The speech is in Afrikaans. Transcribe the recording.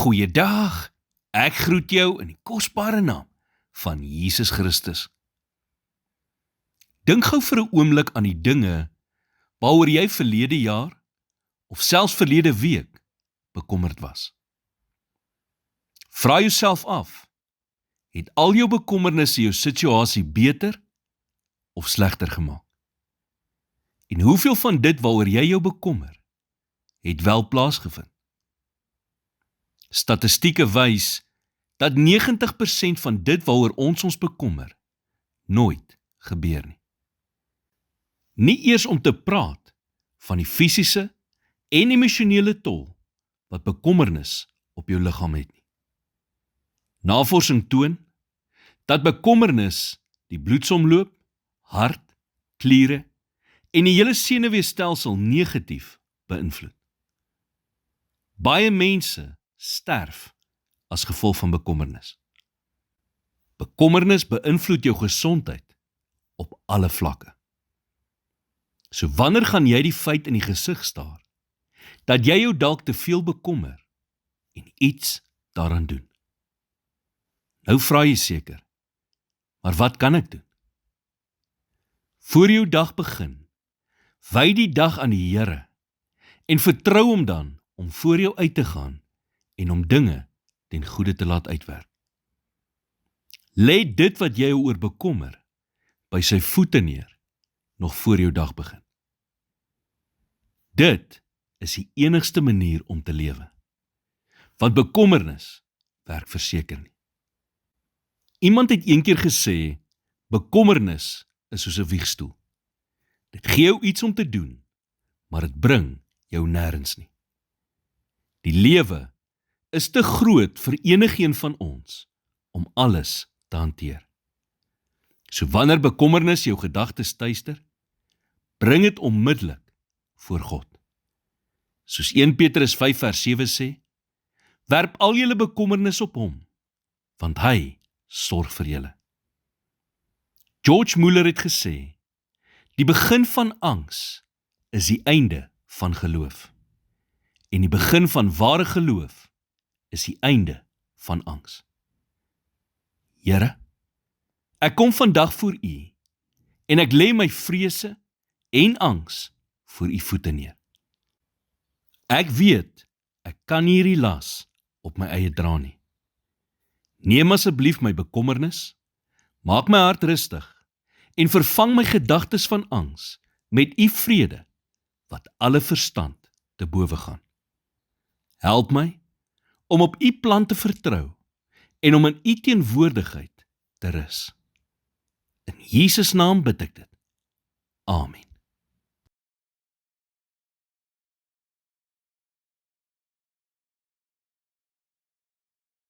Goeiedag, ek groet jou in die kosbare naam van Jesus Christus. Dink gou vir 'n oomblik aan die dinge waaroor jy verlede jaar of selfs verlede week bekommerd was. Vra jouself af, het al jou bekommernisse jou situasie beter of slegter gemaak? En hoeveel van dit waaroor jy jou bekommer, het wel plaasgevind? Statistieke wys dat 90% van dit waaroor ons bekommer, nooit gebeur nie. Nie eers om te praat van die fisiese en emosionele tol wat bekommernis op jou liggaam het nie. Navorsing toon dat bekommernis die bloedsomloop, hart, kliere en die hele senuweestelsel negatief beïnvloed. Baie mense sterf as gevolg van bekommernis. Bekommernis beïnvloed jou gesondheid op alle vlakke. So wanneer gaan jy die feit in die gesig staar, dat jy jou dalk te veel bekommer en iets daaraan doen? Nou vra jy seker, maar wat kan ek doen? Voor jou dag begin, wy die dag aan die Here en vertrou hom dan om voor jou uit te gaan en om dinge ten goeie te laat uitwerk. Lê dit wat jy oor bekommer by sy voete neer, nog voor jou dag begin. Dit is die enigste manier om te lewe, want bekommernis werk verseker nie. Iemand het eendag gesê, bekommernis is soos 'n wiegstoel. Dit gee jou iets om te doen, maar dit bring jou nêrens nie. Die lewe is te groot vir enigeen van ons om alles te hanteer. So wanneer bekommernis jou gedagtes tuister, bring dit onmiddellik voor God. Soos 1 Petrus 5 vers 7 sê, werp al julle bekommernis op hom, want hy sorg vir julle. George Muller het gesê, die begin van angs is die einde van geloof, en die begin van ware geloof is die einde van angs. Here, ek kom vandag voor U, en ek lê my vrese en angs voor U voete neer. Ek weet, ek kan nie hierdie las op my eie dra nie. Neem asseblief my bekommernis, maak my hart rustig, en vervang my gedagtes van angs met U vrede, wat alle verstand te bowe gaan. Help my om op U plan te vertrou en om in U teenwoordigheid te rus. In Jesus naam bid ek dit. Amen.